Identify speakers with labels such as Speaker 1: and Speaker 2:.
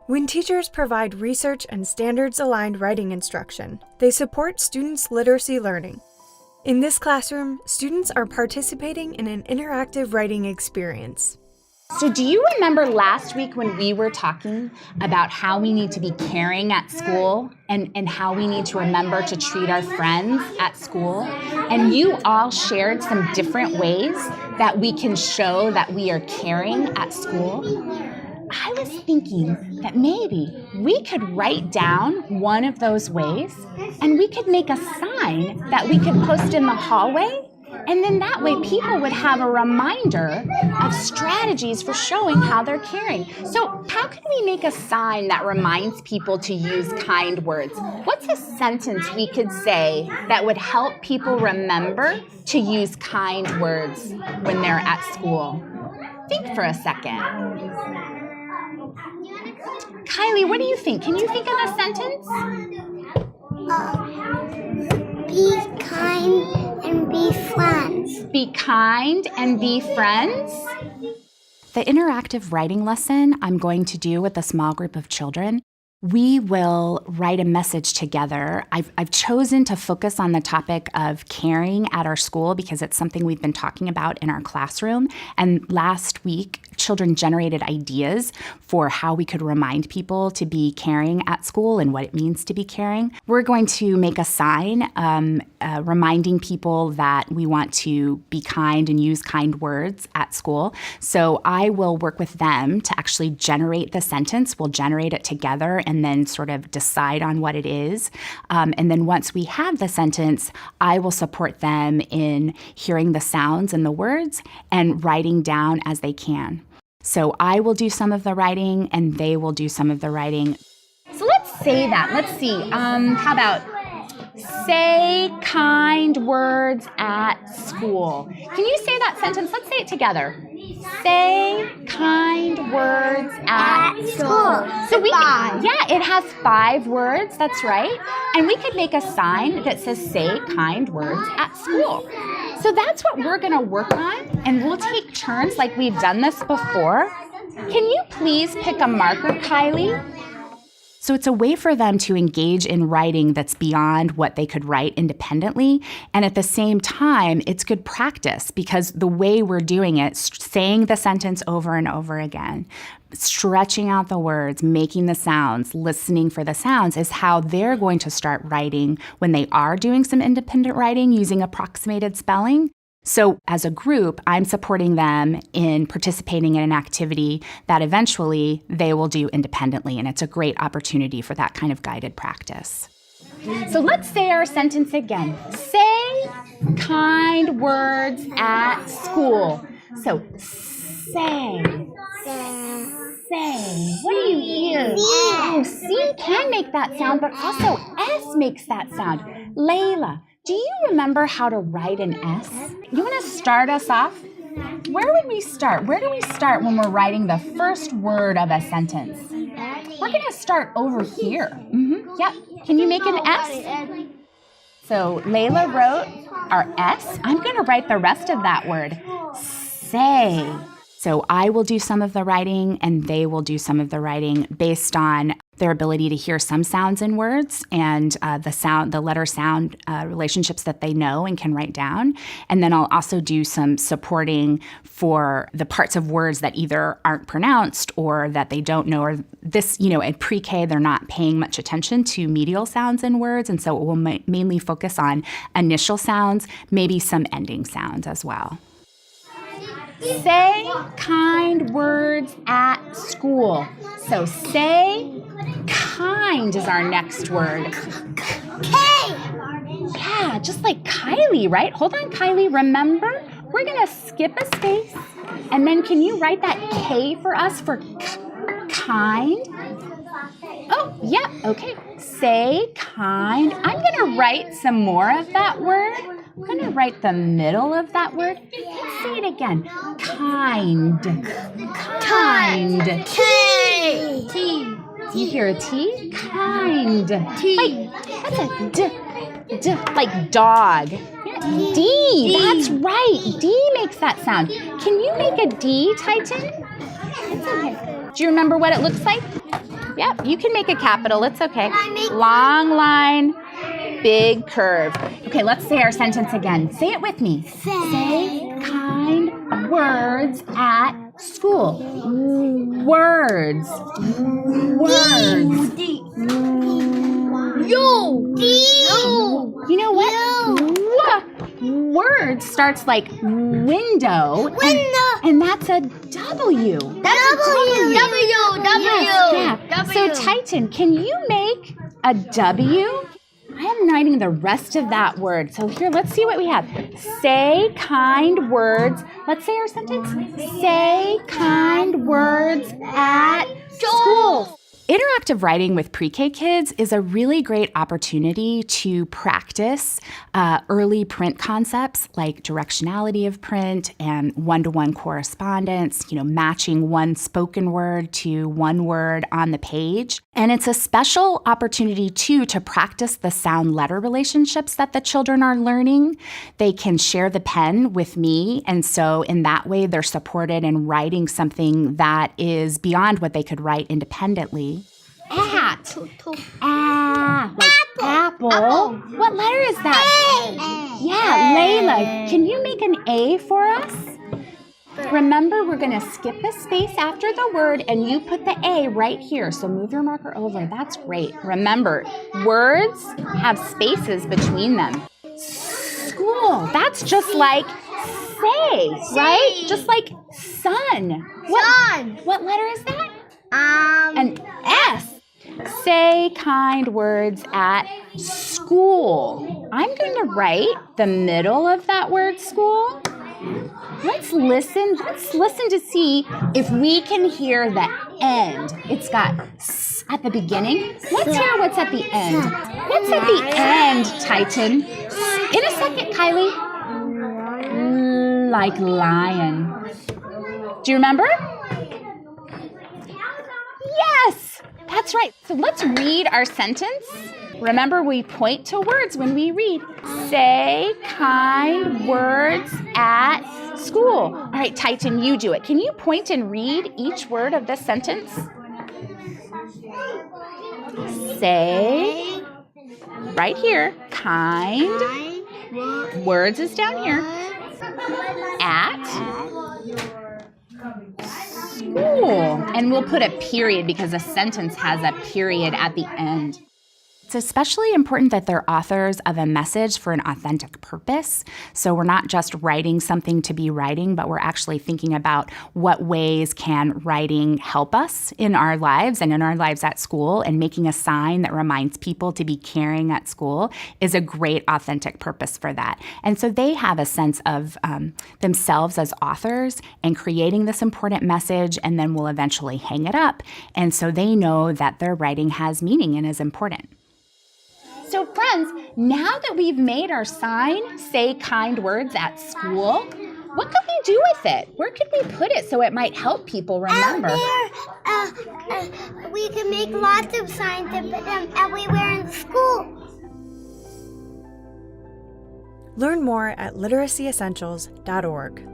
Speaker 1: When teachers provide research and standards-aligned writing instruction, they support students' literacy learning. In this classroom, students are participating in an interactive writing experience.
Speaker 2: So do you remember last week when we were talking about how we need to be caring at school and how we need to remember to treat our friends at school? And you all shared some different ways that we can show that we are caring at school. I was thinking that maybe we could write down one of those ways and we could make a sign that we could post in the hallway. And then that way people would have a reminder of strategies for showing how they're caring. So how can we make a sign that reminds people to use kind words? What's a sentence we could say that would help people remember to use kind words when they're at school? Think for a second. Kylie, what do you think? Can you think of a sentence?
Speaker 3: Be kind and be friends.
Speaker 2: Be kind and be friends. The interactive writing lesson I'm going to do with a small group of children, we will write a message together. I've chosen to focus on the topic of caring at our school because it's something we've been talking about in our classroom. And last week, children generated ideas for how we could remind people to be caring at school and what it means to be caring. We're going to make a sign reminding people that we want to be kind and use kind words at school. So I will work with them to actually generate the sentence. We'll generate it together and then sort of decide on what it is. And then once we have the sentence, I will support them in hearing the sounds and the words and writing down as they can. So I will do some of the writing and they will do some of the writing. So let's say that. Let's see. How about say kind words at school? Can you say that sentence? Let's say it together. Say kind words at school. So we can, yeah, it has 5 words. That's right. And we could make a sign that says say kind words at school. So that's what we're going to work on, and we'll take turns like we've done this before. Can you please pick a marker, Kylie? So it's a way for them to engage in writing that's beyond what they could write independently. And at the same time, it's good practice because the way we're doing it, saying the sentence over and over again, stretching out the words, making the sounds, listening for the sounds is how they're going to start writing when they are doing some independent writing using approximated spelling. So as a group, I'm supporting them in participating in an activity that eventually they will do independently, and it's a great opportunity for that kind of guided practice. So let's say our sentence again. Say kind words at school. So say. What do you hear? Oh, C can make that sound, but also S makes that sound. Layla, do you remember how to write an S? You want to start us off? Where would we start? Where do we start when we're writing the first word of a sentence? We're going to start over here. Yep. Can you make an S? So Layla wrote our S. I'm going to write the rest of that word. Say. So I will do some of the writing and they will do some of the writing based on their ability to hear some sounds in words and the letter sound relationships that they know and can write down. And then I'll also do some supporting for the parts of words that either aren't pronounced or that they don't know, or this, at pre-K, they're not paying much attention to medial sounds in words. And so it will mainly focus on initial sounds, maybe some ending sounds as well. Say kind words at school. So say kind is our next word.
Speaker 3: K.
Speaker 2: Yeah, just like Kylie, right? Hold on, Kylie. Remember, we're going to skip a space. And then can you write that K for us for kind? Oh, yeah, okay. Say kind. I'm going to write some more of that word. I'm going to write the middle of that word. Let's say it again. Kind. Kind.
Speaker 3: K.
Speaker 2: T. Do you hear a T? Kind.
Speaker 3: T.
Speaker 2: Like, that's a D. Like dog. Yeah, D. That's right. D makes that sound. Can you make a D, Titan? It's okay. Do you remember what it looks like? Yep, you can make a capital. It's okay.
Speaker 3: I make
Speaker 2: Long line, big curve. Okay, let's say our sentence again. Say it with me. Say kind words at school. Words. Words. You know what? Words starts like window. And that's a W. Yeah. So Titan, can you make a W? I am writing the rest of that word. So here, let's see what we have. Say kind words. Let's say our sentence. Say kind words at school. Interactive writing with pre-K kids is a really great opportunity to practice early print concepts like directionality of print and one-to-one correspondence, matching one spoken word to one word on the page. And it's a special opportunity, too, to practice the sound-letter relationships that the children are learning. They can share the pen with me, and so in that way, they're supported in writing something that is beyond what they could write independently. At. Like apple. What letter is that? Yeah, Layla, can you make an A for us? Remember, we're going to skip a space after the word, and you put the A right here. So move your marker over. That's great. Remember, words have spaces between them. School. That's just like say, right? Just like sun. What letter is that? An S. Say kind words at school. I'm going to write the middle of that word school. Let's listen to see if we can hear the end. It's got S at the beginning. Let's hear what's at the end. What's at the end, Titan? In a second, Kylie. Like lion. Do you remember? Yes, that's right. So let's read our sentence. Remember, we point to words when we read. Say kind words at school. All right, Titan, you do it. Can you point and read each word of this sentence? Say, right here, kind. Words is down here. At school. And we'll put a period because a sentence has a period at the end. It's especially important that they're authors of a message for an authentic purpose. So we're not just writing something to be writing, but we're actually thinking about what ways can writing help us in our lives and in our lives at school, and making a sign that reminds people to be caring at school is a great authentic purpose for that. And so they have a sense of themselves as authors and creating this important message, and then will eventually hang it up. And so they know that their writing has meaning and is important. So friends, now that we've made our sign, say kind words at school, what could we do with it? Where could we put it so it might help people remember?
Speaker 3: Out there, we can make lots of signs and put them everywhere in school.
Speaker 1: Learn more at literacyessentials.org.